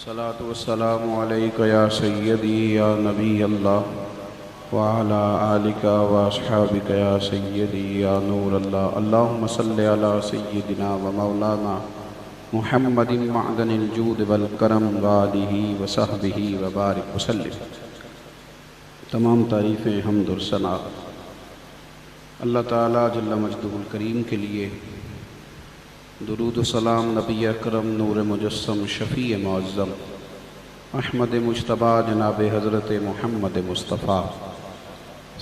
الصلاة والسلام عليك يا سيدي يا نبي الله وعلى آلك وأصحابك يا سيدي يا نور الله اللهم صل على سيدنا ومولانا محمد معدن الجود والکرم وآلہ وصحبہ وبارک وسلم۔ تمام تعریفیں حمد و ثنا اللہ تعالیٰ جل مجدہ الکریم کے لیے، درود و سلام نبی اکرم نور مجسم شفیع معظم احمد مجتبیٰ جناب حضرت محمد مصطفیٰ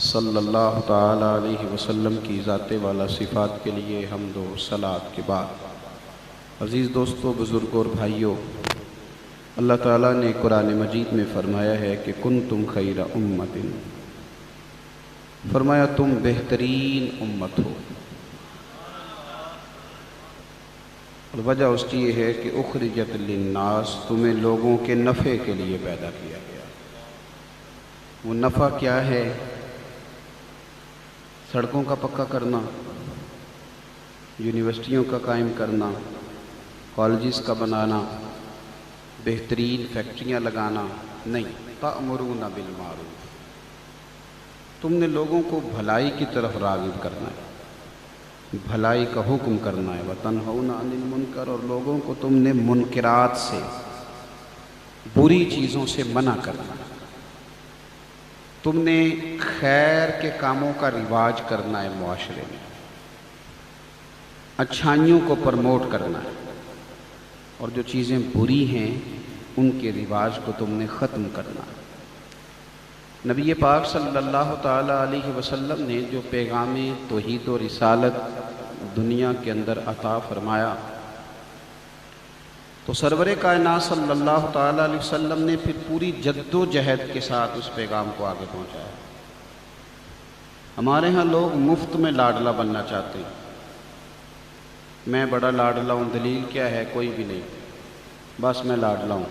صلی اللہ تعالیٰ علیہ وسلم کی ذات والا صفات کے لیے حمد و صلوات کے بعد، عزیز دوستو، بزرگوں اور بھائیوں، اللہ تعالیٰ نے قرآن مجید میں فرمایا ہے کہ کنتم خیر امت، فرمایا تم بہترین امت ہو، اور وجہ اس کی یہ ہے کہ اخرجت للناس، تمہیں لوگوں کے نفع کے لیے پیدا کیا گیا۔ وہ نفع کیا ہے؟ سڑکوں کا پکا کرنا، یونیورسٹیوں کا قائم کرنا، کالجز کا بنانا، بہترین فیکٹریاں لگانا نہیں۔ تأمرون بالمعروف، تم نے لوگوں کو بھلائی کی طرف راغب کرنا ہے، بھلائی کا حکم کرنا ہے۔ وتنہون عن المنکر، اور لوگوں کو تم نے منکرات سے، بری چیزوں سے منع کرنا ہے۔ تم نے خیر کے کاموں کا رواج کرنا ہے، معاشرے میں اچھائیوں کو پرموٹ کرنا ہے، اور جو چیزیں بری ہیں ان کے رواج کو تم نے ختم کرنا ہے۔ نبی پاک صلی اللہ تعالیٰ علیہ وسلم نے جو پیغام توحید و رسالت دنیا کے اندر عطا فرمایا، تو سرور کائنات صلی اللہ تعالیٰ علیہ وسلم نے پھر پوری جد و جہد کے ساتھ اس پیغام کو آگے پہنچایا۔ ہمارے ہاں لوگ مفت میں لاڈلا بننا چاہتے ہیں۔ میں بڑا لاڈلا ہوں، دلیل کیا ہے؟ کوئی بھی نہیں، بس میں لاڈلا ہوں۔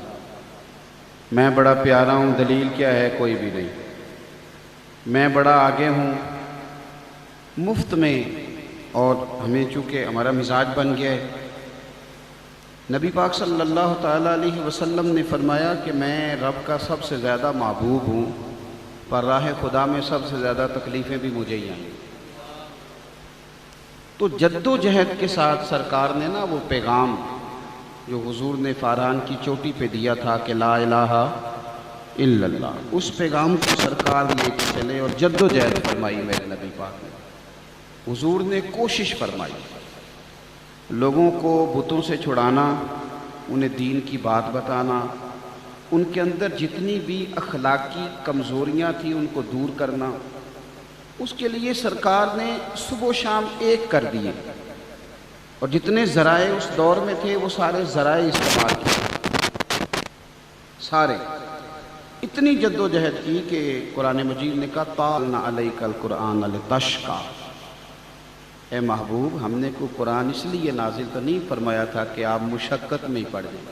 میں بڑا پیارا ہوں، دلیل کیا ہے؟ کوئی بھی نہیں۔ میں بڑا آگے ہوں، مفت میں، اور ہمیں چونکہ ہمارا مزاج بن گیا ہے۔ نبی پاک صلی اللہ تعالیٰ علیہ وسلم نے فرمایا کہ میں رب کا سب سے زیادہ محبوب ہوں، پر راہ خدا میں سب سے زیادہ تکلیفیں بھی مجھے ہی آئیں۔ تو جد و جہد کے ساتھ سرکار نے وہ پیغام جو حضور نے فاران کی چوٹی پہ دیا تھا کہ لا الہ الا اللہ، اس پیغام کو سرکار لے کے چلے اور جد و جہد فرمائی میرے نبی پاک نے۔ حضور نے کوشش فرمائی لوگوں کو بتوں سے چھڑانا، انہیں دین کی بات بتانا، ان کے اندر جتنی بھی اخلاقی کمزوریاں تھیں ان کو دور کرنا۔ اس کے لیے سرکار نے صبح و شام ایک کر دیے، اور جتنے ذرائع اس دور میں تھے وہ سارے ذرائع استعمال کیے، سارے۔ اتنی جد و جہد کی کہ قرآن مجید نے کہا طالنا علیک القرآن لتشقی، اے محبوب، ہم نے کوئی قرآن اس لیے نازل تو نہیں فرمایا تھا کہ آپ مشقت میں ہی پڑھ جائیں،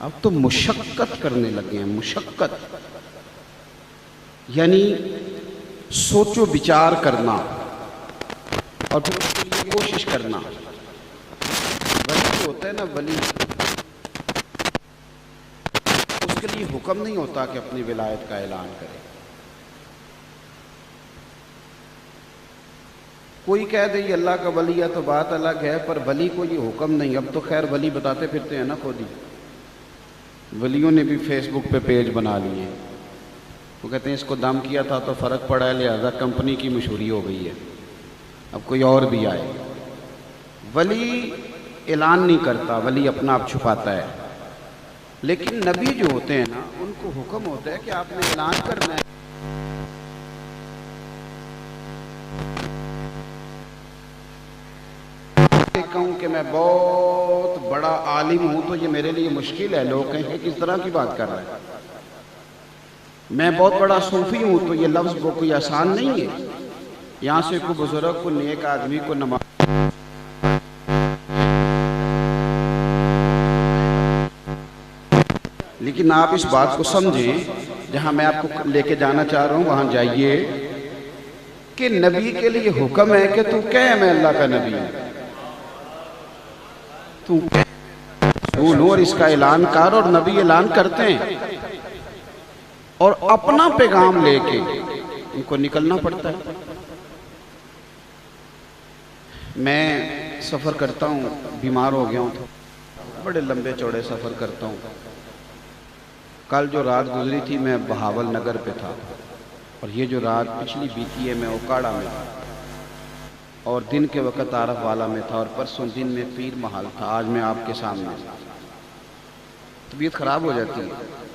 اب تو مشقت کرنے لگے ہیں۔ مشقت یعنی سوچ و بچار کرنا، اور پھر اس کے لیے کوشش کرنا۔ ولی ہوتا ہے نا، ولی، اس کے لیے حکم نہیں ہوتا کہ اپنی ولایت کا اعلان کرے۔ کوئی کہہ دے یہ اللہ کا ولی ہے تو بات الگ ہے، پر ولی کو یہ حکم نہیں۔ اب تو خیر ولی بتاتے پھرتے ہیں نا خود ہی، ولیوں نے بھی فیس بک پہ پیج بنا لیے ہیں۔ وہ کہتے ہیں اس کو دم کیا تھا تو فرق پڑا ہے، لہذا کمپنی کی مشہوری ہو گئی ہے، اب کوئی اور بھی آئے۔ ولی اعلان نہیں کرتا، ولی اپنا آپ چھپاتا ہے، لیکن نبی جو ہوتے ہیں نا ان کو حکم ہوتا ہے کہ آپ نے اعلان کرنا ہے۔ کہوں کہ میں بہت بڑا عالم ہوں تو یہ میرے لیے مشکل ہے، لوگ کہیں کہ کس طرح کی بات کر رہا ہے۔ میں بہت بڑا صوفی ہوں تو یہ لفظ وہ کوئی آسان نہیں ہے۔ یہاں سے کوئی بزرگ کو، نیک آدمی کو نماز، لیکن آپ اس بات کو سمجھیں، جہاں میں آپ کو لے کے جانا چاہ رہا ہوں وہاں جائیے، کہ نبی کے لیے حکم ہے کہ تو کہے میں اللہ کا نبی ہوں، تو رسول ہوں اور اس کا اعلان کار، اور نبی اعلان کرتے ہیں اور اپنا پیغام لے کے ان کو نکلنا پڑتا ہے۔ میں سفر کرتا ہوں، بیمار ہو گیا ہوں تو بڑے لمبے چوڑے سفر کرتا ہوں۔ کل جو رات گزری تھی میں بہاول نگر پہ تھا، اور یہ جو رات پچھلی بیتی ہے میں اوکاڑا میں تھا، اور دن کے وقت عارف والا میں تھا، اور پرسوں دن میں پیر محل تھا۔ آج میں آپ کے سامنے، طبیعت خراب ہو جاتی ہے،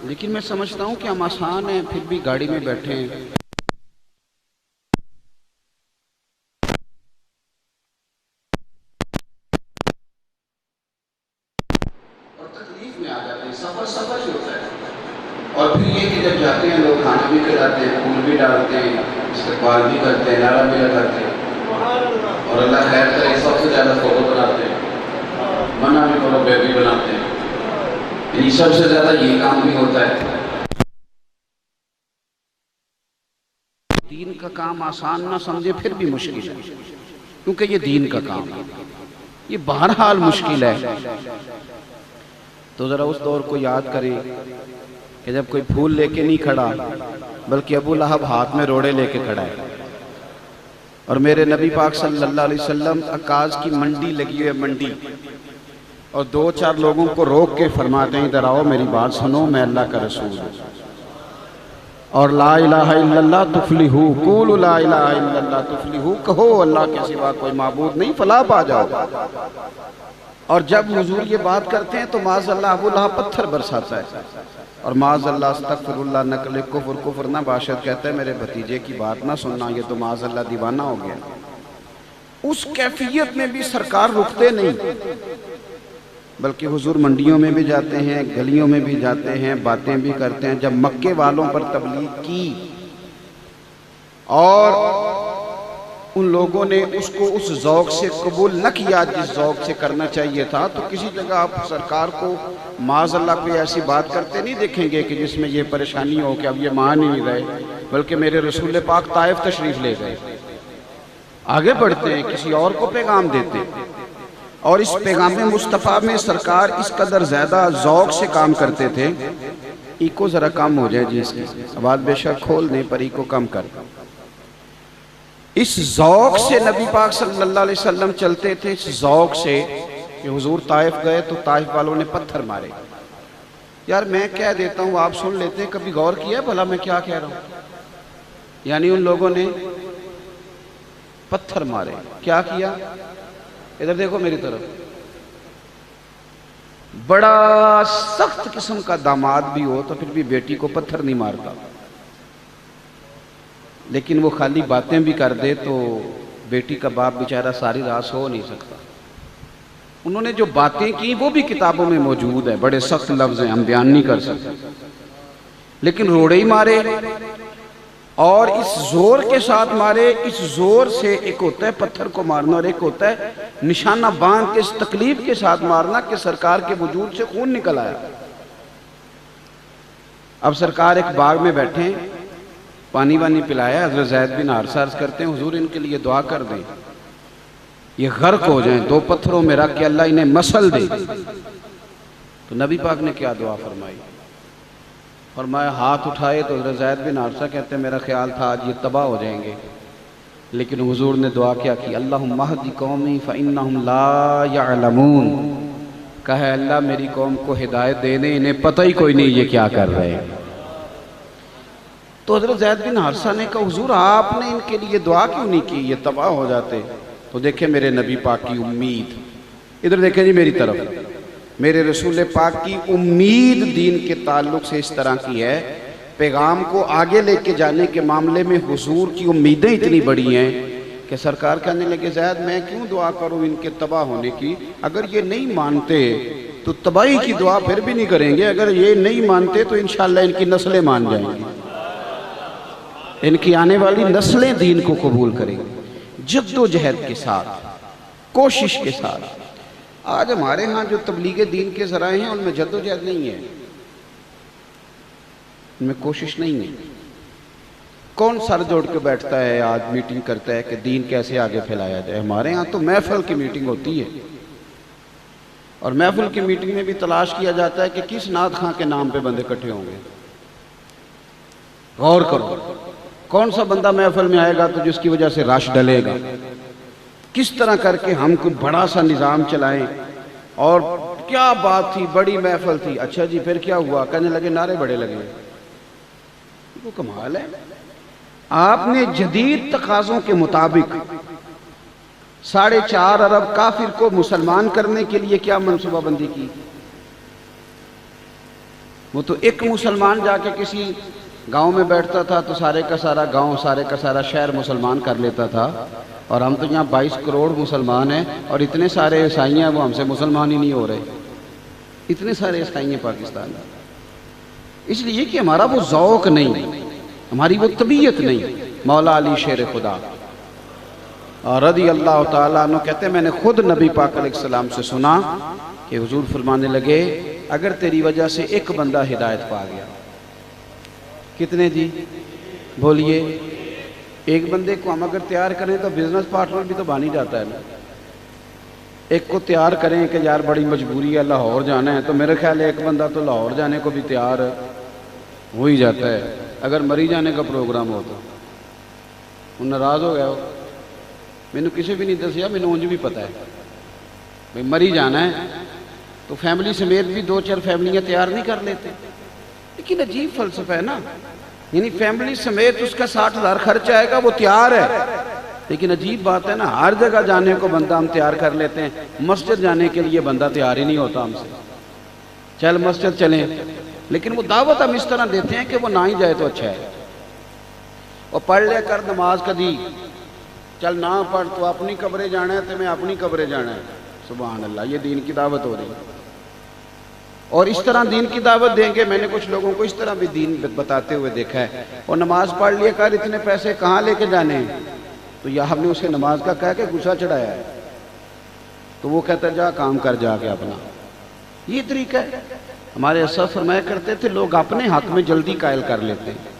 لیکن میں سمجھتا ہوں کہ ہم آسان ہیں، پھر بھی گاڑی میں بیٹھے ہیں۔ اور تکلیف میں آ جاتے ہیں، سفر ہی ہوتا ہے۔ اور پھر یہ کہ جب جاتے ہیں لوگ کھانا بھی کھلاتے ہیں، پھول بھی ڈالتے ہیں، استقبال بھی کرتے ہیں، نعرہ بھی لگاتے ہیں، اور اللہ خیر کرے سب سے زیادہ فوٹو بناتے ہیں، منع بھی کرو بیبی بناتے ہیں، یعنی سب سے زیادہ یہ کام بھی ہوتا ہے۔ دین کا کام آسان نہ سمجھے پھر بھی مشکل ہے، کیونکہ یہ دین کا کام ہے، یہ بہرحال مشکل ہے۔ تو ذرا اس دور کو یاد کریں کہ جب کوئی پھول لے کے نہیں کھڑا بلکہ ابو لہب ہاتھ میں روڑے لے کے کھڑا ہے، اور میرے نبی پاک صلی اللہ علیہ وسلم عکاظ کی منڈی لگی ہوئی ہے، منڈی، اور دو چار لوگوں کو روک کے فرماتے ہیں ادھر آؤ میری بات سنو، میں اللہ کا رسول ہوں، اور لا الہ الا اللہ تفلحو، قولوا لا الہ الا اللہ تفلحو، کہو اللہ کے سوا کوئی معبود نہیں، فلاح پا جاؤ۔ اور جب حضور یہ بات کرتے ہیں تو معاذ اللہ ابو لہب پتھر برساتا ہے، اور معاذ اللہ استغفر اللہ نقل کفر، کفر نہ باشد، کہتا ہے میرے بھتیجے کی بات نہ سننا، یہ تو معاذ اللہ دیوانہ ہو گیا۔ اس کیفیت میں بھی سرکار رکتے نہیں، بلکہ حضور منڈیوں میں بھی جاتے ہیں، گلیوں میں بھی جاتے ہیں، باتیں بھی کرتے ہیں۔ جب مکے والوں پر تبلیغ کی اور ان لوگوں نے اس کو اس ذوق سے قبول نہ کیا جس ذوق سے کرنا چاہیے تھا، تو کسی جگہ آپ سرکار کو معاذ اللہ کوئی ایسی بات کرتے نہیں دیکھیں گے کہ جس میں یہ پریشانی ہو کہ اب یہ مان ہی نہیں رہے، بلکہ میرے رسول پاک طائف تشریف لے گئے، آگے بڑھتے ہیں، کسی اور کو پیغام دیتے ہیں۔ اور اس پیغام مصطفیٰ میں سرکار اس قدر زیادہ ذوق سے کام کرتے تھے۔ ایکو ذرا کم ہو جائے جی، اس کی آواز بے شک کھول دیں پر ایکو کم کر۔ اس ذوق سے نبی پاک صلی اللہ علیہ وسلم چلتے تھے، اس ذوق سے کہ حضور طائف گئے تو طائف والوں نے پتھر مارے۔ یار میں کہہ دیتا ہوں آپ سن لیتے ہیں، کبھی غور کیا بھلا میں کیا کہہ رہا ہوں؟ یعنی ان لوگوں نے پتھر مارے، کیا کیا؟ ادھر دیکھو میری طرف، بڑا سخت قسم کا داماد بھی ہو تو پھر بھی بیٹی کو پتھر نہیں مارتا، لیکن وہ خالی باتیں بھی کر دے تو بیٹی کا باپ بیچارہ ساری رات سو نہیں سکتا۔ انہوں نے جو باتیں کی وہ بھی کتابوں میں موجود ہے، بڑے سخت لفظ ہیں، ہم بیان نہیں کر سکتے، لیکن روڑے ہی مارے، اور اس زور کے ساتھ مارے۔ اس زور سے ایک ہوتا ہے پتھر کو مارنا، اور ایک ہوتا ہے نشانہ باندھ کے اس تکلیف کے ساتھ مارنا کہ سرکار کے وجود سے خون نکل آیا۔ اب سرکار ایک باغ میں بیٹھے ہیں، پانی وانی پلایا، حضرت زید بن حارثہ عرض کرتے ہیں حضور ان کے لیے دعا کر دیں، یہ غرق ہو جائیں، دو پتھروں میں رکھ کے اللہ انہیں مسل دے۔ تو نبی پاک نے کیا دعا فرمائی؟ فرمایا ہاتھ اٹھائے تو حضرت زید بن حارثہ کہتے ہیں میرا خیال تھا آج یہ تباہ ہو جائیں گے، لیکن حضور نے دعا کیا کی اللہم اہد قومی فانہم لا یعلمون، کہا اللہ میری قوم کو ہدایت دے دیں، انہیں پتہ ہی کوئی نہیں یہ کیا کر رہے ہیں۔ تو حضرت زید بن حارثہ نے کہا حضور آپ نے ان کے لیے دعا کیوں نہیں کی، یہ تباہ ہو جاتے۔ تو دیکھیں میرے نبی پاک کی امید، ادھر دیکھیں جی میری طرف، میرے رسول پاک کی امید دین کے تعلق سے اس طرح کی ہے، پیغام کو آگے لے کے جانے کے معاملے میں حضور کی امیدیں اتنی بڑی ہیں کہ سرکار کہنے لگے زید میں کیوں دعا کروں ان کے تباہ ہونے کی، اگر یہ نہیں مانتے تو تباہی کی دعا پھر بھی نہیں کریں گے، اگر یہ نہیں مانتے تو انشاءاللہ ان کی نسلیں مان جائیں گی، ان کی آنے والی نسلیں دین کو قبول کریں گی۔ جد و جہد کے ساتھ، کوشش کے ساتھ۔ آج ہمارے ہاں جو تبلیغ دین کے ذرائع ہیں ان میں جد و جہد نہیں ہے، ان میں کوشش نہیں ہے۔ کون سر جوڑ کے بیٹھتا ہے آج میٹنگ کرتا ہے کہ دین کیسے آگے پھیلایا جائے؟ ہمارے ہاں تو محفل کی میٹنگ ہوتی ہے، اور محفل کی میٹنگ میں بھی تلاش کیا جاتا ہے کہ کس نعت خواں کے نام پہ بندے اکٹھے ہوں گے. غور کرو کون سا بندہ محفل میں آئے گا تو جس کی وجہ سے رش ڈلے گا. کس طرح کر کے ہم کوئی بڑا سا نظام چلائیں. اور کیا بات تھی, بڑی محفل تھی. اچھا جی پھر کیا ہوا؟ کہنے لگے نعرے بڑے لگے. وہ کمال ہے. آپ نے جدید تقاضوں کے مطابق 4.5 ارب کافر کو مسلمان کرنے کے لیے کیا منصوبہ بندی کی. وہ تو ایک مسلمان جا کے کسی گاؤں میں بیٹھتا تھا تو سارے کا سارا گاؤں, سارے کا سارا شہر مسلمان کر لیتا تھا. اور ہم تو یہاں 22 کروڑ مسلمان ہیں اور اتنے سارے عیسائی ہیں, وہ ہم سے مسلمان ہی نہیں ہو رہے. اتنے سارے عیسائی ہیں پاکستان میں. اس لیے کہ ہمارا وہ ذوق نہیں, ہماری وہ طبیعت نہیں. مولا علی شیر خدا رضی اللہ تعالیٰ عنہ کہتے ہیں میں نے خود نبی پاک علیہ السلام سے سنا کہ حضور فرمانے لگے اگر تیری وجہ سے ایک بندہ ہدایت پا گیا. کتنے جی بولیے؟ ایک بندے کو ہم اگر تیار کریں تو بزنس پارٹنر بھی تو بن ہی جاتا ہے نا. ایک کو تیار کریں کہ یار بڑی مجبوری ہے لاہور جانا ہے, تو میرے خیال ہے ایک بندہ تو لاہور جانے کو بھی تیار ہو ہی جاتا ہے. اگر مری جانے کا پروگرام ہو تو وہ ناراض ہو گیا. میں نے کسی بھی نہیں دسیا, میں نے انج بھی پتا ہے بھائی مری جانا ہے تو فیملی سمیت بھی 2-4 فیملیاں تیار نہیں کر لیتے. لیکن عجیب فلسفہ ہے نا, یعنی فیملی سمیت اس کا 60,000 خرچ آئے گا, وہ تیار ہے. لیکن عجیب بات ہے نا, ہر جگہ جانے کو بندہ ہم تیار کر لیتے ہیں, مسجد جانے کے لیے بندہ تیار ہی نہیں ہوتا ہم سے. چل مسجد چلیں, لیکن وہ دعوت ہم اس طرح دیتے ہیں کہ وہ نہ ہی جائے تو اچھا ہے. اور پڑھ لے کر نماز کدی, چل نہ پڑھ تو اپنی قبریں جانا ہے تو میں اپنی قبریں جانا ہے. سبحان اللہ, یہ دین کی دعوت ہو رہی ہے. اور اس طرح دین کی دعوت دیں گے. میں نے کچھ لوگوں کو اس طرح بھی دین بتاتے ہوئے دیکھا ہے. اور نماز پڑھ لیا کر اتنے پیسے کہاں لے کے جانے ہیں, تو یہ ہم نے اسے نماز کا کہا کہ غصہ چڑھایا ہے, تو وہ کہتا ہے جا کام کر جا کے اپنا. یہ طریقہ ہے. ہمارے اسلاف فرمایا کرتے تھے لوگ اپنے حق میں جلدی قائل کر لیتے ہیں.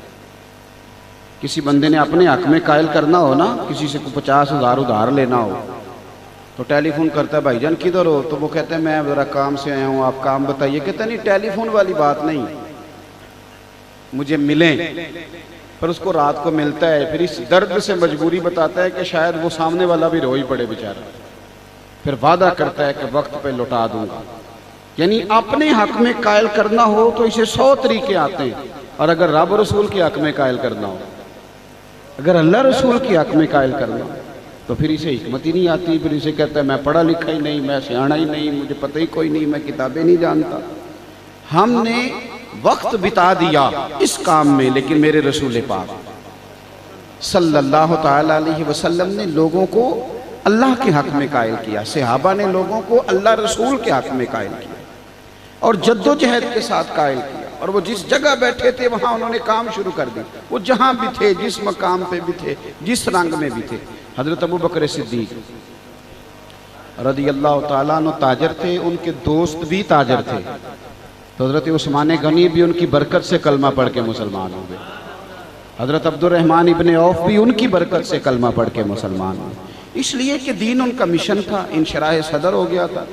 کسی بندے نے اپنے حق میں قائل کرنا ہو نا, کسی سے 50,000 ادھار لینا ہو تو ٹیلی فون کرتا ہے بھائی جان کدھر ہو, تو وہ کہتے ہیں میں ذرا کام سے آیا ہوں, آپ کام بتائیے. کہتا ہے نہیں ٹیلی فون والی بات نہیں, مجھے ملیں. پر اس کو رات کو ملتا ہے, پھر اس درد سے مجبوری بتاتا ہے کہ شاید وہ سامنے والا بھی رو ہی پڑے بیچارہ. پھر وعدہ کرتا ہے کہ وقت پہ لوٹا دوں گا. یعنی اپنے حق میں قائل کرنا ہو تو اسے 100 طریقے آتے ہیں. اور اگر رب رسول کے حق میں قائل کرنا ہو, اگر اللہ رسول کے حق میں قائل کرنا ہو, تو پھر اسے حکمت ہی نہیں آتی. پھر اسے کہتا ہے میں پڑھا لکھا ہی نہیں, میں سیاںا ہی نہیں, مجھے پتہ ہی کوئی نہیں, میں کتابیں نہیں جانتا. ہم نے وقت بتا دیا اس کام میں, لیکن میرے رسول پاک صلی اللہ تعالی علیہ وسلم نے لوگوں کو اللہ کے حق میں قائل کیا. صحابہ نے لوگوں کو اللہ رسول کے حق میں قائل کیا اور جد و جہد کے ساتھ قائل کیا. اور وہ جس جگہ بیٹھے تھے وہاں انہوں نے کام شروع کر دی. وہ جہاں بھی تھے, جس مقام پہ بھی تھے, جس رنگ میں بھی تھے. حضرت ابو بکر صدیق رضی اللہ تعالیٰ عنہ تاجر تھے, ان کے دوست بھی تاجر تھے. تو حضرت عثمان غنی بھی ان کی برکت سے کلمہ پڑھ کے مسلمان ہو گئے. حضرت عبد الرحمن ابن عوف بھی ان کی برکت سے کلمہ پڑھ کے مسلمان ہوئے. اس لیے کہ دین ان کا مشن تھا, انشراح صدر ہو گیا تھا.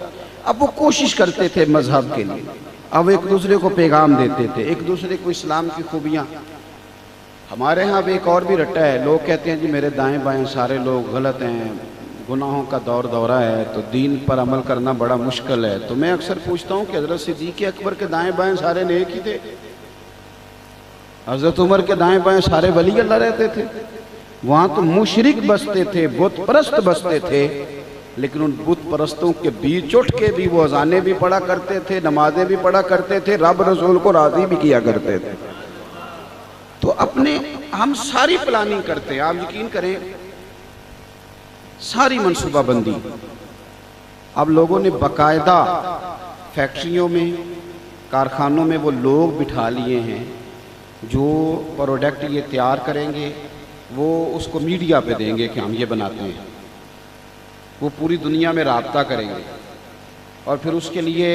اب وہ کوشش کرتے تھے مذہب کے لیے, اب ایک دوسرے کو پیغام دیتے تھے, ایک دوسرے کو اسلام کی خوبیاں. ہمارے ہاں اب ایک اور بھی رٹا ہے, لوگ کہتے ہیں جی میرے دائیں بائیں سارے لوگ غلط ہیں, گناہوں کا دورہ ہے, تو دین پر عمل کرنا بڑا مشکل ہے. تو میں اکثر پوچھتا ہوں کہ حضرت صدیق اکبر کے دائیں بائیں سارے نیک ہی تھے, حضرت عمر کے دائیں بائیں سارے ولی اللہ رہتے تھے. وہاں تو مشرک بستے تھے, بت پرست بستے تھے, لیکن ان بت پرستوں کے بیچ اٹھ کے بھی وہ اذانیں بھی پڑھا کرتے تھے, نمازیں بھی پڑھا کرتے تھے, رب رسول کو راضی بھی کیا کرتے تھے. تو اپنے ہم ساری پلاننگ کرتے ہیں, آپ یقین کریں ساری منصوبہ بندی. اب لوگوں نے باقاعدہ فیکٹریوں میں, کارخانوں میں وہ لوگ بٹھا لیے ہیں جو پروڈکٹ یہ تیار کریں گے, وہ اس کو میڈیا پہ دیں گے کہ ہم یہ بناتے ہیں. وہ پوری دنیا میں رابطہ کریں گے. اور پھر اس کے لیے,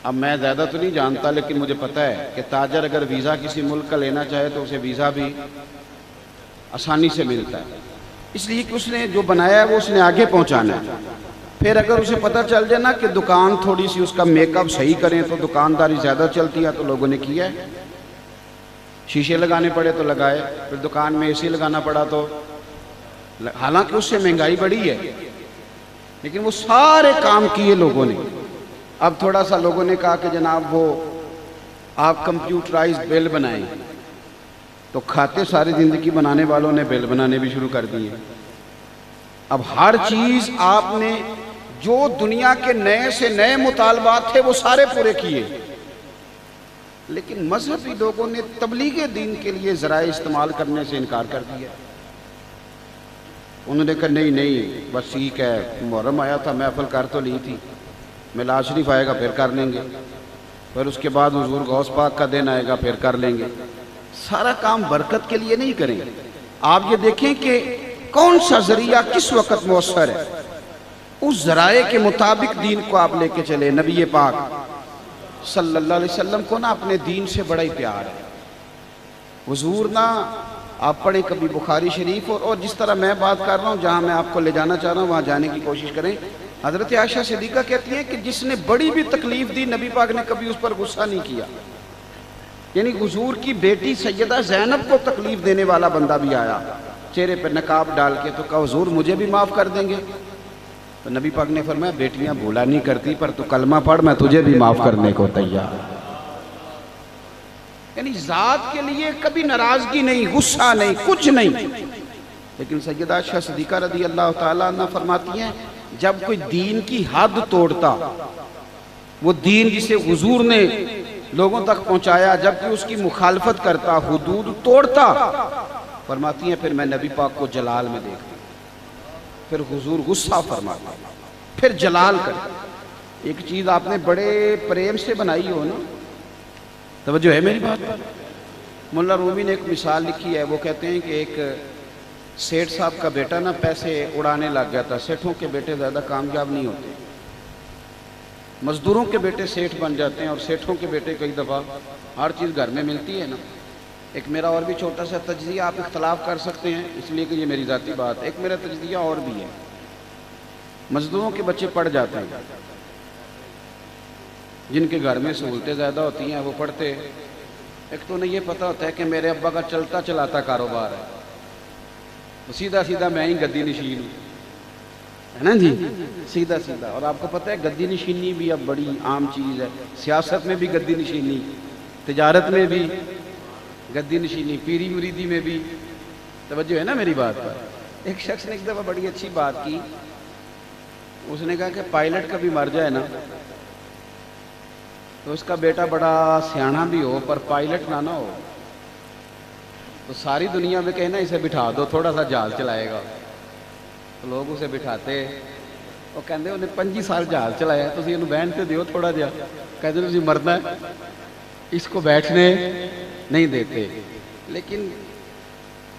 اب میں زیادہ تو نہیں جانتا لیکن مجھے پتہ ہے کہ تاجر اگر ویزا کسی ملک کا لینا چاہے تو اسے ویزا بھی آسانی سے ملتا ہے, اس لیے کہ اس نے جو بنایا ہے وہ اس نے آگے پہنچانا ہے. پھر اگر اسے پتہ چل جائے نا کہ دکان تھوڑی سی اس کا میک اپ صحیح کریں تو دکانداری زیادہ چلتی ہے، تو لوگوں نے کیا ہے، شیشے لگانے پڑے تو لگائے، پھر دکان میں اے سی لگانا پڑا تو، حالانکہ اس سے مہنگائی بڑھی ہے، لیکن وہ سارے کام کیے لوگوں نے۔ اب تھوڑا سا لوگوں نے کہا کہ جناب وہ آپ کمپیوٹرائز بل بنائیں، تو کھاتے ساری زندگی بنانے والوں نے بل بنانے بھی شروع کر دیے۔ اب ہر چیز آپ نے جو دنیا کے نئے سے نئے مطالبات تھے وہ سارے پورے کیے، لیکن مذہبی لوگوں نے تبلیغ دین کے لیے ذرائع استعمال کرنے سے انکار کر دیا۔ انہوں نے کہا نہیں بس ٹھیک ہے، محرم آیا تھا، محفل کر تو لی تھی، میلاد شریف آئے گا پھر کر لیں گے، پھر اس کے بعد حضور غوث پاک کا دن آئے گا پھر کر لیں گے۔ سارا کام برکت کے لیے نہیں کریں۔ آپ یہ دیکھیں کہ کون سا ذریعہ کس وقت مؤثر ہے، اس ذرائع کے مطابق دین کو آپ لے کے چلے۔ نبی پاک صلی اللہ علیہ وسلم کو نا اپنے دین سے بڑا ہی پیار ہے۔ حضور نا آپ پڑھیں کبھی بخاری شریف، اور جس طرح میں بات کر رہا ہوں، جہاں میں آپ کو لے جانا چاہ رہا ہوں وہاں جانے کی کوشش کریں۔ حضرت عائشہ صدیقہ کہتی ہیں کہ جس نے بڑی بھی تکلیف دی نبی پاک نے کبھی اس پر غصہ نہیں کیا۔ یعنی حضور کی بیٹی سیدہ زینب کو تکلیف دینے والا بندہ بھی آیا چہرے پر نقاب ڈال کے، تو کہا حضور مجھے بھی معاف کر دیں گے؟ تو نبی پاک نے فرمایا بیٹیاں بھولا نہیں کرتی، پر تو کلمہ پڑھ میں تجھے بھی معاف کرنے کو تیار۔ یعنی ذات کے لیے کبھی ناراضگی نہیں، غصہ نہیں، کچھ نہیں۔ لیکن سیدہ عائشہ صدیقہ رضی اللہ تعالیٰ عنہ فرماتی ہیں جب کوئی دین کی حد توڑتا، وہ دین جسے حضور نے لوگوں تک پہنچایا، جبکہ اس کی مخالفت کرتا، حدود توڑتا، فرماتی ہیں پھر میں نبی پاک کو جلال میں دیکھتی، پھر حضور غصہ فرماتا، پھر جلال کرتا۔ ایک چیز آپ نے بڑے پریم سے بنائی ہو نا، توجہ ہے میری بات پر؟ مولا رومی نے ایک مثال لکھی ہے، وہ کہتے ہیں کہ ایک سیٹھ صاحب کا بیٹا نا پیسے اڑانے لگ گیا تھا۔ سیٹھوں کے بیٹے زیادہ کامیاب نہیں ہوتے، مزدوروں کے بیٹے سیٹھ بن جاتے ہیں، اور سیٹھوں کے بیٹے کئی دفعہ ہر چیز گھر میں ملتی ہے نا۔ ایک میرا اور بھی چھوٹا سا تجزیہ، آپ اختلاف کر سکتے ہیں اس لیے کہ یہ میری ذاتی بات ہے، ایک میرا تجزیہ اور بھی ہے۔ مزدوروں کے بچے پڑھ جاتے ہیں، جن کے گھر میں سہولتیں زیادہ ہوتی ہیں وہ پڑھتے، ایک تو انہیں یہ پتہ ہوتا ہے کہ میرے ابا کا چلتا چلاتا کاروبار ہے، تو سیدھا سیدھا میں ہی گدی نشین ہوں، ہے نا جی، سیدھا سیدھا۔ اور آپ کو پتہ ہے گدی نشینی بھی اب بڑی عام چیز ہے، سیاست میں بھی گدی نشینی، تجارت میں بھی گدی نشینی، پیری مریدی میں بھی۔ توجہ ہے نا میری بات پر؟ ایک شخص نے ایک دفعہ بڑی اچھی بات کی، اس نے کہا کہ پائلٹ کبھی مر جائے نا تو اس کا بیٹا بڑا سیانا بھی ہو پر پائلٹ نہ ہو، تو ساری دنیا میں کہنا اسے بٹھا دو تھوڑا سا جہاز چلائے گا، تو لوگ اسے بٹھاتے، وہ کہتے انہیں 25 سال جہاز چلایا، تو انہوں بہن تے دیو تھوڑا جہا، کہتے تسی مرنا ہے، اس کو بیٹھنے نہیں دیتے۔ لیکن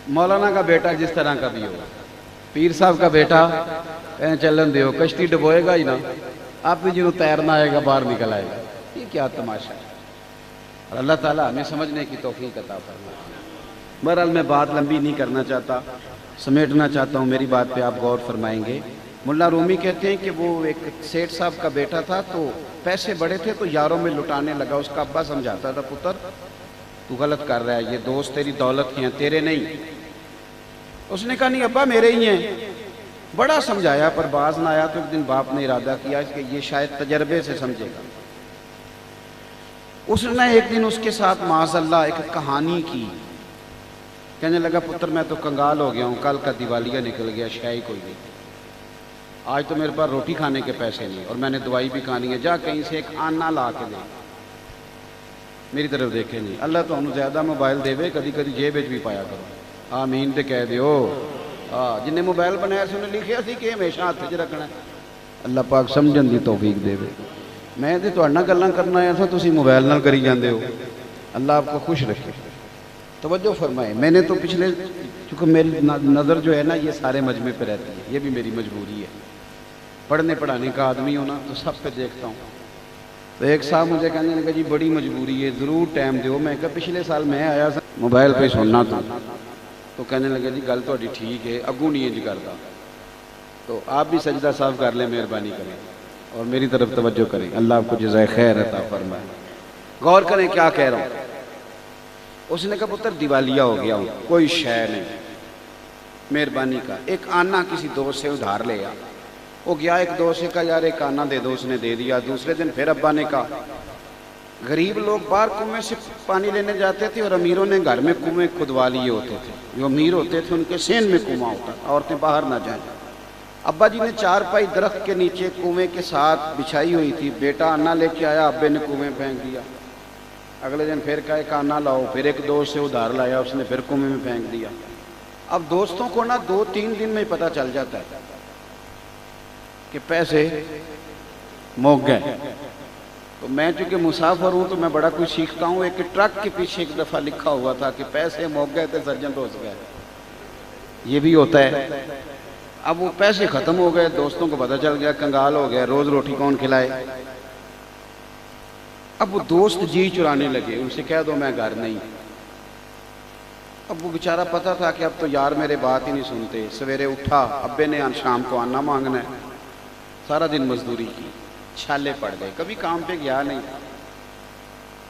مولانا کا بیٹا جس طرح کا بھی ہو، پیر صاحب کا بیٹا کہیں چلن دیو، کشتی ڈبوئے گا ہی نا، آپ بھی جنہوں تیرنا آئے گا باہر نکل آئے گا۔ یہ کیا تماشا ہے؟ اور اللہ تعالیٰ ہمیں سمجھنے کی توفیق عطا فرمائے۔ بہرحال میں بات لمبی نہیں کرنا چاہتا، سمیٹنا چاہتا ہوں، میری بات پہ آپ غور فرمائیں گے۔ مولا رومی کہتے ہیں کہ وہ ایک سیٹھ صاحب کا بیٹا تھا، تو پیسے بڑے تھے تو یاروں میں لٹانے لگا۔ اس کا ابا سمجھاتا تھا پتر تو غلط کر رہا ہے، یہ دوست تیری دولت کے ہیں تیرے نہیں۔ اس نے کہا نہیں ابا میرے ہی ہیں، بڑا سمجھایا پر باز نہ آیا، تو ایک دن باپ نے ارادہ کیا کہ یہ شاید تجربے سے سمجھے گا۔ اس نے ایک دن اس کے ساتھ معاذ اللہ ایک کہانی کی، کہنے لگا پتر میں تو کنگال ہو گیا ہوں، کل کا دیوالیہ نکل گیا، شے ہی کوئی نہیں، آج تو میرے پاس روٹی کھانے کے پیسے نہیں، اور میں نے دوائی بھی کھانی ہے، جا کہیں سے ایک آنا لا کے دے، میری طرف دیکھے نہیں۔ اللہ تو ہم زیادہ موبائل دے وے، کدی کدی جیب بھی پایا کرو، آمین تے کہہ دیو۔ جنہیں موبائل بنایا سے انہیں لکھیا سی کہ ہمیشہ ہاتھ وچ رکھنا ہے، اللہ پاک سمجھن دی توفیق دے وے۔ میں تے تہاڈے نال گلاں کرنا آیا تھا، تسی موبائل نال کری جاندے ہو، اللہ آپ کو خوش رکھے۔ توجہ فرمائے، میں نے تو پچھلے، چونکہ میری نظر جو ہے نا یہ سارے مجمع پہ رہتی ہے، یہ بھی میری مجبوری ہے، پڑھنے پڑھانے کا آدمی ہونا تو سب پہ دیکھتا ہوں۔ تو ایک صاحب مجھے کہنے لگا جی بڑی مجبوری ہے، ضرور ٹائم دیو۔ میں کہا پچھلے سال میں آیا تھا موبائل پہ سننا تو کہنے لگا جی گل تہاڈی ٹھیک ہے، اگوں نہیں انج کردا۔ تو آپ بھی سجدہ صاف کر لیں، مہربانی کریں اور میری طرف توجہ کریں، اللہ آپ کو جزائے خیر عطا فرمائے۔ غور کریں کیا کہہ رہا ہوں۔ اس نے کہا پتر دیوالیہ ہو گیا ہوں، کوئی شے نہیں، مہربانی کا ایک آنا کسی دوست سے ادھار لے آ۔ وہ گیا ایک دوست سے کہا یار ایک آنا دے دو، اس نے دے دیا۔ دوسرے دن پھر ابا نے کہا، غریب لوگ باہر کنویں سے پانی لینے جاتے تھے اور امیروں نے گھر میں کنویں کھدوا لیے ہوتے تھے، جو امیر ہوتے تھے ان کے سین میں کنواں ہوتا، عورتیں باہر نہ جائیں۔ ابا جی نے چارپائی درخت کے نیچے کنویں کے ساتھ بچھائی ہوئی تھی، بیٹا آنا لے کے آیا، ابے نے کنویں پھینک دیا۔ اگلے دن پھر کہا ایک آنا لاؤ، پھر ایک دوست سے ادھار لایا، اس نے پھر کنویں میں پھینک دیا۔ اب دوستوں کو نا 2-3 دن میں پتہ چل جاتا ہے کہ پیسے موک گئے۔ تو میں چونکہ مسافر ہوں تو میں بڑا کچھ سیکھتا ہوں۔ ایک ٹرک کے پیچھے ایک دفعہ لکھا ہوا تھا کہ پیسے موک گئے تھے، سرجن دوست گئے۔ یہ بھی ہوتا ہے۔ اب وہ پیسے ختم ہو گئے، دوستوں کو پتہ چل گیا، کنگال ہو گیا، روز روٹی کون کھلائے۔ اب وہ دوست جی چرانے لگے، ان سے کہہ دو میں گھر نہیں۔ اب وہ بیچارہ پتہ تھا کہ اب تو یار میرے بات ہی نہیں سنتے۔ سویرے اٹھا، ابے نے شام کو آنا مانگنا ہے، سارا دن مزدوری کی، چھالے پڑ گئے، کبھی کام پہ گیا نہیں۔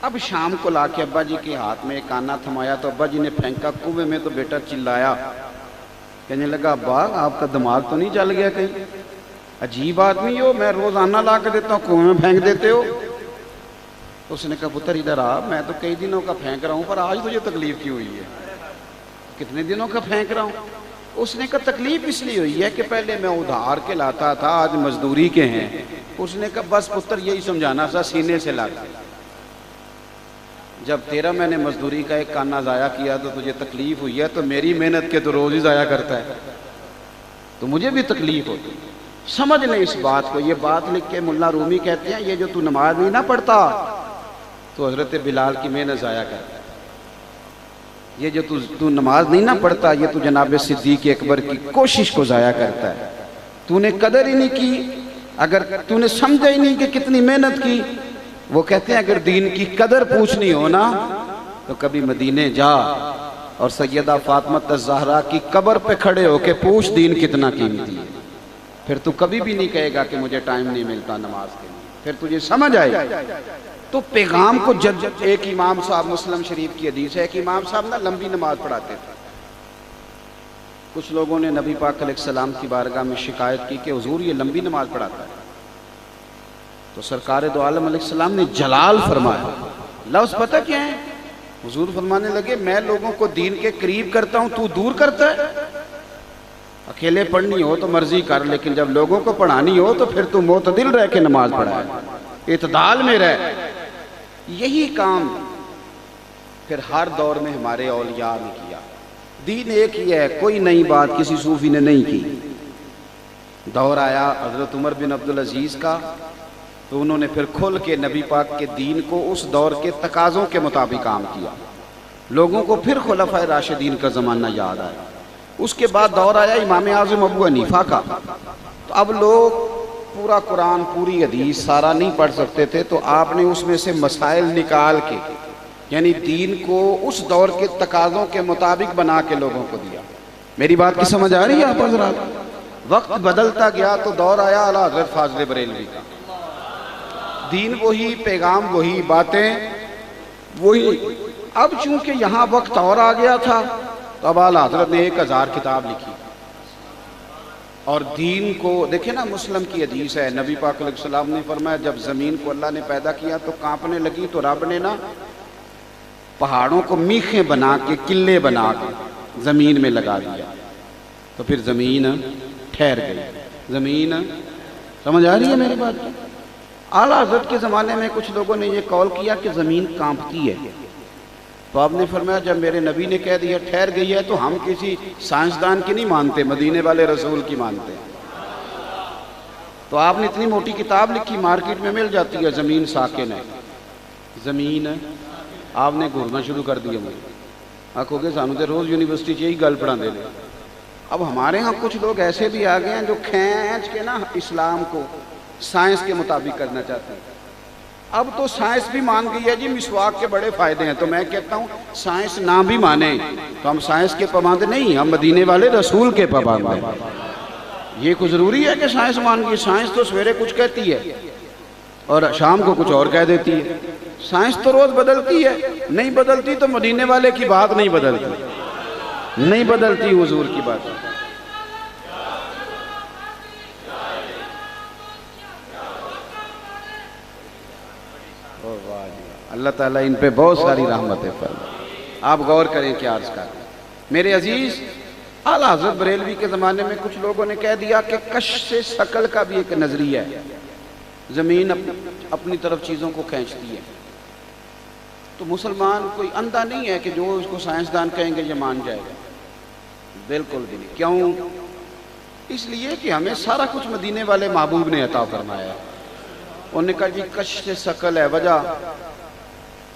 اب شام کو لا کے ابا جی کے ہاتھ میں ایک آنا تھمایا تو ابا جی نے پھینکا کنویں میں، تو بیٹا چلایا، کہنے لگا ابا آپ کا دماغ تو نہیں جل گیا کہیں؟ عجیب آدمی ہو، میں روز آنا لا کے دیتا ہوں، کنویں میں پھینک دیتے ہو۔ اس نے کہا پتر ادھر آ، میں تو کئی دنوں کا پھینک رہا ہوں، پر آج تجھے تکلیف کیوں ہوئی ہے؟ کتنے دنوں کا پھینک رہا ہوں؟ اس نے کہا تکلیف اس لیے ہوئی ہے کہ پہلے میں ادھار کے لاتا تھا، آج مزدوری کے ہیں۔ اس نے کہا بس پتر یہی سمجھانا تھا، سینے سے لگا۔ جب تیرا میں نے مزدوری کا ایک آنا ضائع کیا تو تجھے تکلیف ہوئی ہے، تو میری محنت کے تو روز ہی ضائع کرتا ہے، تو مجھے بھی تکلیف ہوتی۔ سمجھ لیں اس بات کو۔ یہ بات لکھ کے ملا رومی کہتے ہیں یہ جو تو نماز نہیں نہ پڑھتا تو حضرت بلال کی محنت ضائع کرتا ہے۔ یہ جو تو نماز نہیں نہ پڑھتا، یہ تو جناب صدیق اکبر کی کوشش کو ضائع کرتا ہے۔ تو نے قدر ہی نہیں کی، اگر تو نے سمجھا ہی نہیں کہ کتنی محنت کی۔ وہ کہتے ہیں اگر دین کی قدر پوچھنی ہو نا تو کبھی مدینے جا اور سیدہ فاطمہ الزہرا کی قبر پہ کھڑے ہو کے پوچھ دین کتنا قیمتی ہے، پھر تو کبھی بھی نہیں کہے گا کہ مجھے ٹائم نہیں ملتا نماز کے لیے، پھر تجھے سمجھ آئے۔ تو پیغام کو ایک امام صاحب، مسلم شریف کی حدیث ہے، ایک امام صاحب نا لمبی نماز پڑھاتے تھے۔ کچھ لوگوں نے نبی پاک علیہ السلام کی بارگاہ میں شکایت کی کہ حضور یہ لمبی نماز پڑھاتا ہے، تو سرکار دو عالم علیہ السلام نے جلال فرمایا۔ لفظ پتہ کیا ہے؟ حضور فرمانے لگے میں لوگوں کو دین کے قریب کرتا ہوں، تو دور کرتا ہے۔ اکیلے پڑھنی ہو تو مرضی کر، لیکن جب لوگوں کو پڑھانی ہو تو پھر تو معتدل رہ کے نماز پڑھائے، اعتدال میں رہ۔ یہی کام پھر ہر دور میں ہمارے اولیاء نے کیا۔ دین ایک ہی ہے، کوئی نئی بات کسی صوفی نے نہیں کی۔ دور آیا حضرت عمر بن عبدالعزیز کا، تو انہوں نے پھر کھل کے نبی پاک کے دین کو اس دور کے تقاضوں کے مطابق کام کیا۔ لوگوں کو پھر خلفائے راشدین کا زمانہ یاد آیا۔ اس کے بعد دور آیا امام اعظم ابو حنیفہ کا، تو اب لوگ پورا قرآن، پوری حدیث سارا نہیں پڑھ سکتے تھے، تو آپ نے اس میں سے مسائل نکال کے یعنی دین کو اس دور کے تقاضوں کے مطابق بنا کے لوگوں کو دیا۔ میری بات کی سمجھ آ رہی ہے آپ حضرات؟ وقت بدلتا گیا تو دور آیا اعلیٰ حضرت فاضل بریلوی کا۔ دین وہی، پیغام وہی، باتیں وہی۔ اب چونکہ یہاں وقت اور آ گیا تھا تو اب اعلیٰ حضرت نے 1000 کتاب لکھی، اور دین کو دیکھیں نا، مسلم کی حدیث ہے، نبی پاک علیہ السلام نے فرمایا جب زمین کو اللہ نے پیدا کیا تو کانپنے لگی، تو رب نے نا پہاڑوں کو میخیں بنا کے، قلعے بنا کے زمین میں لگا دیا، تو پھر زمین ٹھہر گئی۔ زمین سمجھ آ رہی ہے میری بات؟ اعلیٰ حضرت کے زمانے میں کچھ لوگوں نے یہ قول کیا کہ زمین کانپتی ہے، تو آپ نے فرمایا جب میرے نبی نے کہہ دیا ٹھہر گئی ہے تو ہم کسی سائنسدان کی نہیں مانتے، مدینے والے رسول کی مانتے ہیں۔ تو آپ نے اتنی موٹی کتاب لکھی، مارکیٹ میں مل جاتی ہے، زمین ساکن ہے، زمین آپ نے گھورنا شروع کر دیا۔ مجھے آنکھوں کے سامنے تو روز یونیورسٹی یہی گل پڑھا دے لے۔ اب ہمارے ہاں کچھ لوگ ایسے بھی آ گئے ہیں جو کھینچ کے نا اسلام کو سائنس کے مطابق کرنا چاہتے ہیں۔ اب تو سائنس بھی مان گئی ہے جی مسواک کے بڑے فائدے ہیں، تو میں کہتا ہوں سائنس نہ بھی مانے تو ہم سائنس کے پابند نہیں، ہم مدینے والے رسول کے پابند ہیں۔ یہ کوئی ضروری ہے کہ سائنس مان گئی؟ سائنس تو سویرے کچھ کہتی ہے اور شام کو کچھ اور کہہ دیتی ہے. سائنس تو روز بدلتی ہے. نہیں بدلتی تو مدینے والے کی بات نہیں بدلتی، نہیں بدلتی حضور کی بات. اللہ تعالیٰ ان پہ بہت ساری رحمتیں فرمائے. آپ غور کریں کیا عرض کر. میرے عزیز، اعلیٰ حضرت بریلوی کے زمانے میں کچھ لوگوں نے کہہ دیا کہ کشف ثقل کا بھی ایک نظریہ ہے، زمین اپنی طرف چیزوں کو کھینچتی ہے. تو مسلمان کوئی اندھا نہیں ہے کہ جو اس کو سائنسدان کہیں گے یہ مان جائے گا. بالکل بھی نہیں. کیوں؟ اس لیے کہ ہمیں سارا کچھ مدینے والے محبوب نے عطا فرمایا ہے. انہوں نے کہا جی کشف ثقل ہے. وجہ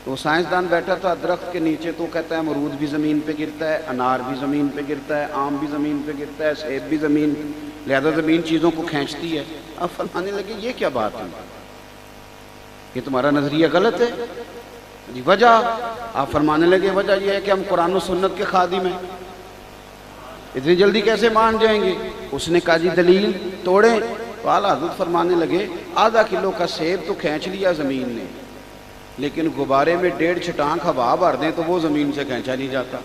وہ سائنسدان بیٹھا تھا درخت کے نیچے، تو کہتا ہے امرود بھی زمین پہ گرتا ہے، انار بھی زمین پہ گرتا ہے، آم بھی زمین پہ گرتا ہے، سیب بھی زمین، لہذا زمین چیزوں کو کھینچتی ہے. اب فرمانے لگے یہ کیا بات ہے، یہ تمہارا نظریہ غلط ہے. جی وجہ؟ آپ فرمانے لگے وجہ یہ ہے کہ ہم قرآن و سنت کے خادم ہیں، اتنی جلدی کیسے مان جائیں گے. اس نے کہا جی دلیل توڑیں. تو اعلیٰ حضرت فرمانے لگے آدھا کلو کا سیب تو کھینچ لیا زمین نے، لیکن غبارے میں 1.5 چھٹانک ہوا بھر دیں تو وہ زمین سے کھینچا نہیں جاتا،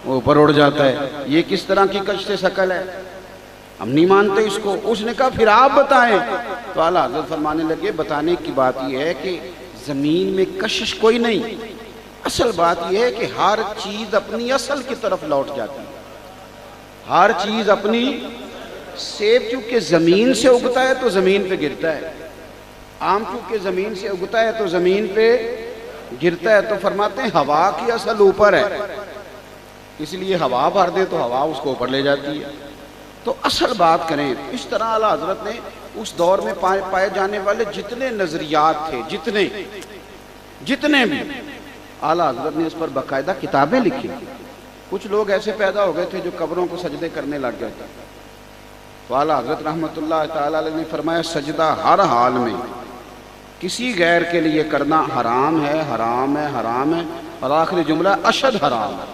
وہ اوپر اڑ جاتا ہے. یہ کس طرح کی کشف ثقل ہے؟ ہم نہیں مانتے اس کو. اس نے کہا پھر آپ بتائیں. تو اعلیٰ حضرت فرمانے لگے بتانے کی بات یہ ہے کہ زمین میں کشش کوئی نہیں. اصل بات یہ ہے کہ ہر چیز اپنی اصل کی طرف لوٹ جاتی ہے، ہر چیز اپنی. سیب چونکہ زمین سے اگتا ہے تو زمین پہ گرتا ہے، آم چونکہ زمین سے اگتا ہے تو زمین پہ گرتا ہے. تو فرماتے ہیں ہوا کی اصل اوپر ہے، اس لیے ہوا بھر دے تو ہوا اس کو اوپر لے جاتی ہے. تو اصل بات کریں اس طرح اعلیٰ حضرت نے اس دور میں پائے جانے والے جتنے نظریات تھے، جتنے بھی، اعلیٰ حضرت نے اس پر باقاعدہ کتابیں لکھی. کچھ لوگ ایسے پیدا ہو گئے تھے جو قبروں کو سجدے کرنے لگ گئے تھے. تو اعلیٰ حضرت رحمۃ اللہ تعالیٰ علیہ نے فرمایا سجدہ ہر حال میں کسی غیر کے لیے کرنا حرام ہے، حرام ہے، حرام ہے. اور آخری جملہ اشد حرام ہے،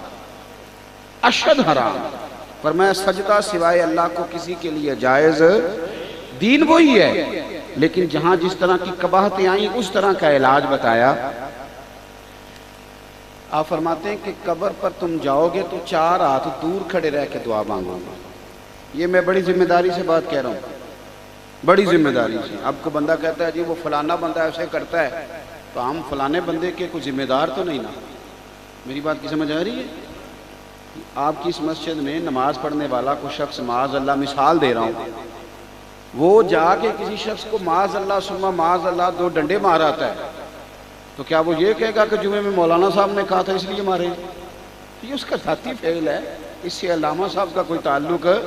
اشد حرام. فرمایا سجدہ سوائے اللہ کو کسی کے لیے جائز. دین وہی ہے، لیکن جہاں جس طرح کی قباحتیں آئیں اس طرح کا علاج بتایا. آپ فرماتے ہیں کہ قبر پر تم جاؤ گے تو 4 ہاتھ دور کھڑے رہ کے دعا مانگو گے. یہ میں بڑی ذمہ داری سے بات کہہ رہا ہوں، بڑی ذمہ داری سے. اب کو بندہ کہتا ہے جی وہ فلانا بندہ ایسے کرتا ہے تو ہم فلانے بندے کے کوئی ذمہ دار تو نہیں نا. میری بات کی سمجھ آ رہی ہے؟ آپ کی اس مسجد میں نماز پڑھنے والا کوئی شخص معاذ اللہ، مثال دے رہا ہوں، وہ جا کے کسی شخص کو معاذ اللہ ثم معاذ اللہ 2 ڈنڈے مار آتا ہے تو کیا وہ یہ کہے گا کہ جمعے میں مولانا صاحب نے کہا تھا اس لیے مارے؟ یہ اس کا ذاتی فعل ہے، اس سے علامہ صاحب کا کوئی تعلق ہے.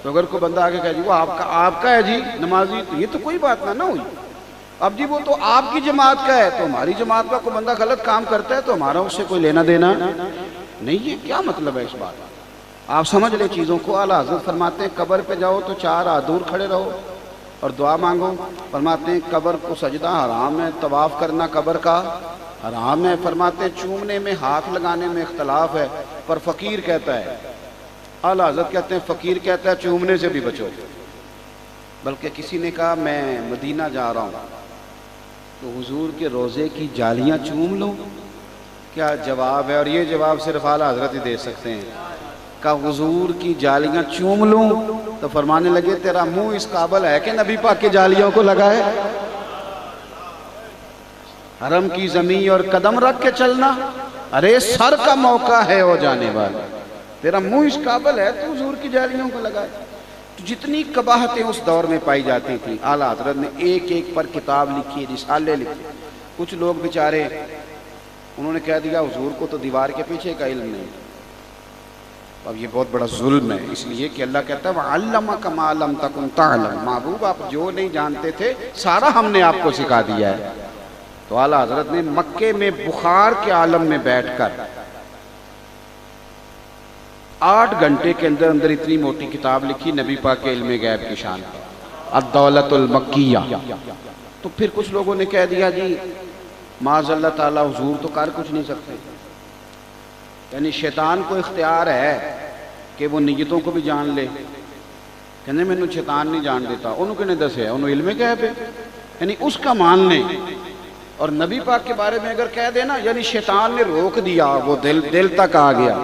تو اگر کوئی بندہ آگے کہے جی وہ آپ کا ہے جی نمازی، تو یہ تو کوئی بات نہ ہوئی. اب جی وہ تو آپ کی جماعت کا ہے، تو ہماری جماعت کا کوئی بندہ غلط کام کرتا ہے تو ہمارا اس سے کوئی لینا دینا نہیں. یہ کیا مطلب ہے اس بات؟ آپ سمجھ لیں چیزوں کو. اعلیٰ حضرت فرماتے ہیں قبر پہ جاؤ تو 4 ہاتھ دور کھڑے رہو اور دعا مانگو. فرماتے ہیں قبر کو سجدہ حرام ہے، طواف کرنا قبر کا حرام ہے. فرماتے ہیں چومنے میں، ہاتھ لگانے میں اختلاف ہے، پر فقیر کہتا ہے، اعلیٰ حضرت کہتے ہیں فقیر کہتا ہے چومنے سے بھی بچو. بلکہ کسی نے کہا میں مدینہ جا رہا ہوں تو حضور کے روضے کی جالیاں چوم لوں، کیا جواب ہے؟ اور یہ جواب صرف اعلیٰ حضرت ہی دے سکتے ہیں. کہ حضور کی جالیاں چوم لوں؟ تو فرمانے لگے تیرا منہ اس قابل ہے کہ نبی پاک کے جالیوں کو لگائے؟ حرم کی زمین اور قدم رکھ کے چلنا، ارے سر کا موقع ہے ہو جانے والا، تیرا منہ اس قابل ہے تو حضور کی جالیوں کو لگائے. تو جتنی قباحتیں اس دور میں پائی جاتی تھیں اعلیٰ حضرت نے ایک ایک پر کتاب لکھی، رسالے لکھے. کچھ لوگ بیچارے انہوں نے کہہ دیا حضور کو تو دیوار کے پیچھے کا علم نہیں. اب یہ بہت بڑا ظلم ہے، اس لیے کہ اللہ کہتا ہے وَعَلَّمَكَ مَا لَمْ تَكُنْ تَعْلَمْ. محبوب آپ جو نہیں جانتے تھے سارا ہم نے آپ کو سکھا دیا ہے. تو اعلیٰ حضرت نے مکے میں بخار کے عالم میں بیٹھ کر 8 گھنٹے کے اندر اتنی موٹی کتاب لکھی نبی پاک کے علم غیب کی شان، الدولۃ المکیہ. تو پھر کچھ لوگوں نے کہہ دیا جی معاذ اللہ تعالیٰ حضور تو کر کچھ نہیں سکتے، یعنی شیطان کو اختیار ہے کہ وہ نیتوں کو بھی جان لے کہنے میں انہوں شیطان نہیں جان دیتا، انہوں کنے دسے ہے، انہوں علم غیب ہے، یعنی اس کا مان لیں۔ اور نبی پاک کے بارے میں اگر کہہ دینا یعنی شیطان نے روک دیا، وہ دل تک آ گیا،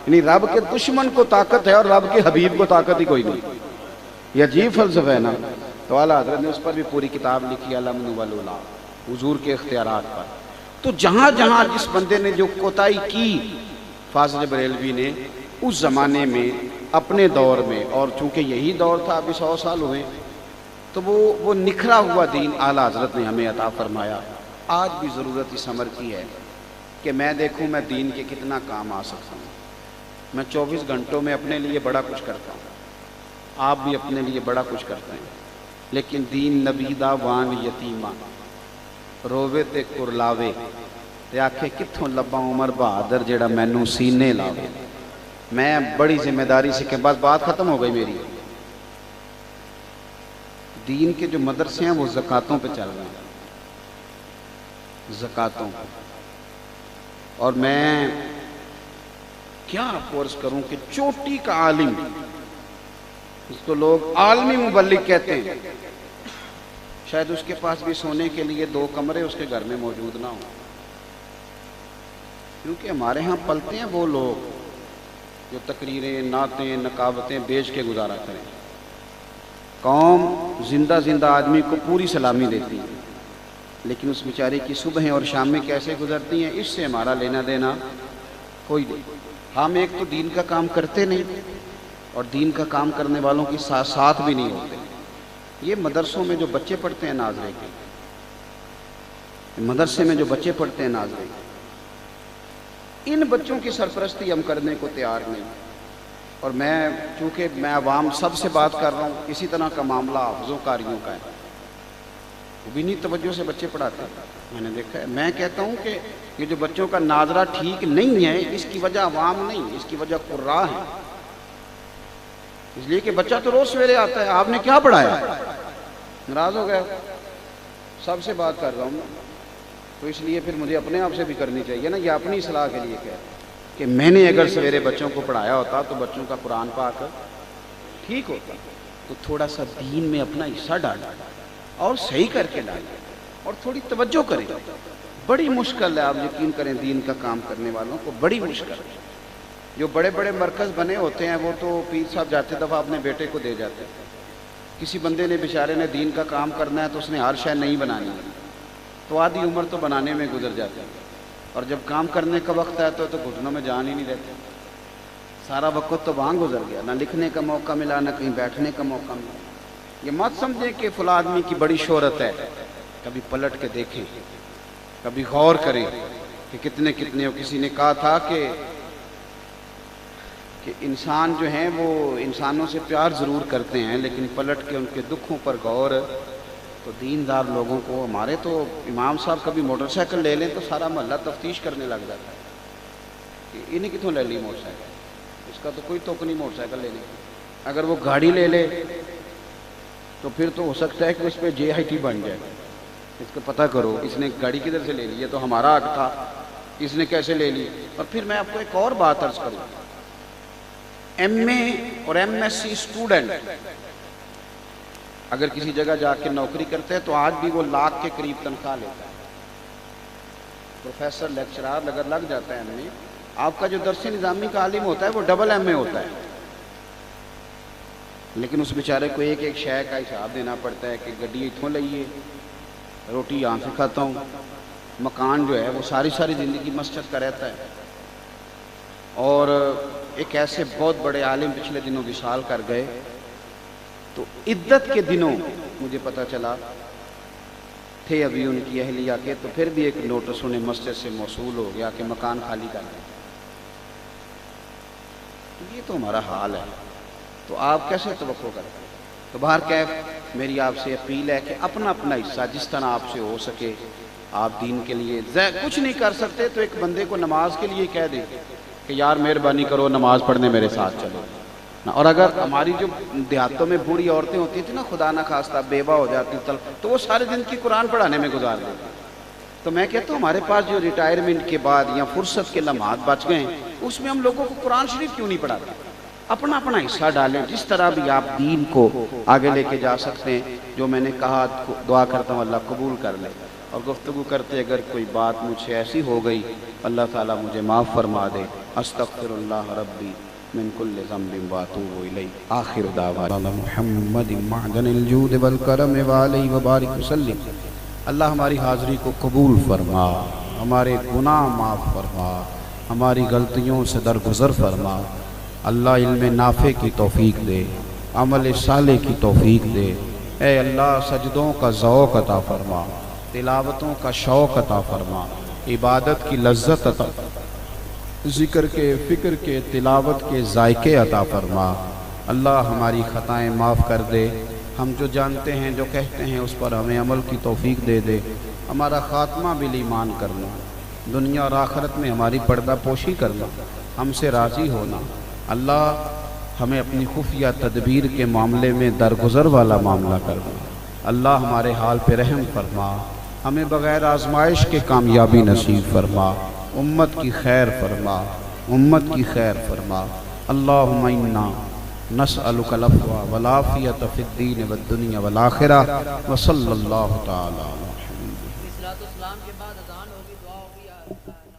یعنی رب کے دشمن کو طاقت ہے اور رب کے حبیب کو طاقت ہی کوئی نہیں۔ یہ عجیب فلسفہ ہے نا۔ تو اعلیٰ حضرت نے اس پر بھی پوری کتاب لکھی، الامن والولا، حضور کے اختیارات پر۔ تو جہاں جہاں جس بندے نے جو کوتاہی کی فاضل بریلوی نے اس زمانے میں اپنے دور میں، اور چونکہ یہی دور تھا، ابھی 100 سال ہوئے، تو وہ نکھرا ہوا دین اعلیٰ حضرت نے ہمیں عطا فرمایا۔ آج بھی ضرورت اس عمر کی ہے کہ میں دیکھوں میں دین کے کتنا کام آ سکتا ہوں۔ میں 24 گھنٹوں میں اپنے لیے بڑا کچھ کرتا ہوں، آپ بھی اپنے لیے بڑا کچھ کرتے ہیں، لیکن دین نبیدہ وان یتیمہ رووے تے کرلاوے تے آکھے کتھوں لبا عمر بہادر جیڑا مینوں سینے لاوے۔ میں بڑی ذمہ داری سے کہ بس بات ختم ہو گئی میری۔ دین کے جو مدرسے ہیں وہ زکاتوں پہ چل رہے ہیں، زکاتوں، اور میں کیا کورس کروں کہ چوٹی کا عالم، اس کو لوگ عالمی مبلغ کہتے ہیں، شاید اس کے پاس بھی سونے کے لیے 2 کمرے اس کے گھر میں موجود نہ ہوں، کیونکہ ہمارے ہاں پلتے ہیں وہ لوگ جو تقریریں، نعتیں، نقاوتیں بیچ کے گزارا کریں۔ قوم زندہ زندہ آدمی کو پوری سلامی دیتی ہے، لیکن اس بیچارے کی صبح اور شام میں کیسے گزرتی ہیں اس سے ہمارا لینا دینا کوئی نہیں۔ ہم ایک تو دین کا کام کرتے نہیں، اور دین کا کام کرنے والوں کے ساتھ بھی نہیں ہوتے۔ یہ مدرسوں میں جو بچے پڑھتے ہیں ناظرے کے، مدرسے میں جو بچے پڑھتے ہیں ناظرے کے، ان بچوں کی سرپرستی ہم کرنے کو تیار نہیں۔ اور چونکہ میں عوام سب سے بات کر رہا ہوں، اسی طرح کا معاملہ حافظوں قاریوں کا ہے، وہ بھی نہیں توجہ سے بچے پڑھاتے، میں نے دیکھا ہے۔ میں کہتا ہوں کہ یہ جو بچوں کا ناظرہ ٹھیک نہیں ہے، اس کی وجہ عوام نہیں، اس کی وجہ قراء ہے۔ اس لیے کہ بچہ تو روز سویرے آتا ہے، آپ نے کیا پڑھایا؟ ناراض ہو گیا؟ سب سے بات کر رہا ہوں، تو اس لیے پھر مجھے اپنے آپ سے بھی کرنی چاہیے نا، یہ اپنی اصلاح کے لیے کہہ کہ میں نے اگر سویرے بچوں کو پڑھایا ہوتا تو بچوں کا قرآن پاک ٹھیک ہوتا، تو تھوڑا سا دین میں اپنا حصہ ڈالا اور صحیح کر کے ڈالیں اور تھوڑی توجہ کریں۔ بڑی مشکل ہے، آپ یقین کریں، دین کا کام کرنے والوں کو بڑی مشکل ہے۔ جو بڑے بڑے مرکز بنے ہوتے ہیں وہ تو پیر صاحب جاتے دفعہ اپنے بیٹے کو دے جاتے ہیں۔ کسی بندے نے بیچارے نے دین کا کام کرنا ہے تو اس نے ہر شے نہیں بنانی ہے، تو آدھی عمر تو بنانے میں گزر جاتی ہے، اور جب کام کرنے کا وقت آتا ہے تو گھٹنوں میں جان ہی نہیں رہتی۔ سارا وقت تو وہاں گزر گیا، نہ لکھنے کا موقع ملا، نہ کہیں بیٹھنے کا موقع ملا۔ یہ مت سمجھیں کہ فلاں آدمی کی بڑی شہرت ہے، کبھی پلٹ کے دیکھیں، کبھی غور کریں کہ کتنے کسی نے کہا تھا کہ انسان جو ہیں وہ انسانوں سے پیار ضرور کرتے ہیں، لیکن پلٹ کے ان کے دکھوں پر غور تو دیندار لوگوں کو، ہمارے تو امام صاحب کبھی موٹر سائیکل لے لیں تو سارا محلہ تفتیش کرنے لگ جاتا ہے کہ انہیں کتوں لے لی موٹر سائیکل، اس کا تو کوئی توق نہیں موٹر سائیکل لینے کی۔ اگر وہ گاڑی لے لے تو پھر تو ہو سکتا ہے کہ اس پہ JIT بن جائے، اس کو پتہ کرو اس نے گاڑی کدھر سے لے لی، یہ تو ہمارا حق تھا، اس نے کیسے لے لی۔ اور پھر میں آپ کو ایک اور بات عرض کروں، MA اور MSc اسٹوڈنٹ اگر کسی جگہ جا کے نوکری کرتے ہیں تو آج بھی وہ لاکھ کے قریب تنخواہ لیتا ہے۔ پروفیسر لیکچرار اگر لگ جاتا ہے MA، آپ کا جو درس نظامی کا عالم ہوتا ہے وہ ڈبل MA ہوتا ہے، لیکن اس بیچارے کو ایک ایک شے کا حساب دینا پڑتا ہے کہ گڈی اتھوں لئیے، روٹی یہاں سے کھاتا ہوں، مکان جو ہے وہ ساری زندگی مسجد کا رہتا ہے۔ اور ایک ایسے بہت بڑے عالم پچھلے دنوں وصال کر گئے، تو عدت کے دنوں مجھے پتہ چلا تھے ابھی ان کی اہلیہ کے، تو پھر بھی ایک نوٹس انہیں مسجد سے موصول ہو گیا کہ مکان خالی کر دیں۔ یہ تو ہمارا حال ہے، تو آپ کیسے توقع کرتے ہیں؟ تو بہرکیف میری آپ سے اپیل ہے کہ اپنا حصہ جس طرح آپ سے ہو سکے آپ دین کے لیے، کچھ نہیں کر سکتے تو ایک بندے کو نماز کے لیے کہہ دیں کہ یار مہربانی کرو نماز پڑھنے میرے ساتھ چلو۔ اور اگر ہماری جو دیہاتوں میں بوڑھی عورتیں ہوتی تھیں نا، خدا نہ خواستہ بیوہ ہو جاتی تو وہ سارے دن کی قرآن پڑھانے میں گزار دیتی۔ تو میں کہتا ہوں ہمارے پاس جو ریٹائرمنٹ کے بعد یا فرصت کے لمحات بچ گئے ہیں، اس میں ہم لوگوں کو قرآن شریف کیوں نہیں پڑھاتے؟ اپنا اپنا حصہ ڈالیں، جس طرح بھی آپ دین کو آگے لے کے جا سکتے ہیں۔ جو میں نے کہا دعا کرتا ہوں اللہ قبول کر لے، اور گفتگو کرتے اگر کوئی بات مجھ سے ایسی ہو گئی اللہ تعالیٰ مجھے معاف فرما دے۔ استغفر اللہ ربی من کل ذنب واتوب الیہ۔ آخر دعوانا محمد معدن الجود والکرم وعلیہ وبارک وسلم۔ اللہ ہماری حاضری کو قبول فرما، ہمارے گناہ معاف فرما، ہماری غلطیوں سے درگزر فرما۔ اللہ علم نافع کی توفیق دے، عمل صالح کی توفیق دے۔ اے اللہ سجدوں کا ذوق عطا فرما، تلاوتوں کا شوق عطا فرما، عبادت کی لذت عطا، ذکر کے، فکر کے، تلاوت کے ذائقے عطا فرما۔ اللہ ہماری خطائیں معاف کر دے، ہم جو جانتے ہیں جو کہتے ہیں اس پر ہمیں عمل کی توفیق دے دے۔ ہمارا خاتمہ بالایمان کرنا، دنیا اور آخرت میں ہماری پردہ پوشی کرنا، ہم سے راضی ہونا۔ اللہ ہمیں اپنی خفیہ تدبیر کے معاملے میں درگزر والا معاملہ کرنا۔ اللہ ہمارے حال پہ رحم فرما، ہمیں بغیر آزمائش کے کامیابی نصیب فرما، امت کی خیر فرما، امت کی خیر فرما۔ اللہم انا نسألک العفو والعافیۃ فی الدین والدنیا والآخرہ، وصلی اللہ تعالی علیہ وسلم۔ السلام کے بعد اذان ہوگی، دعا ہوگی۔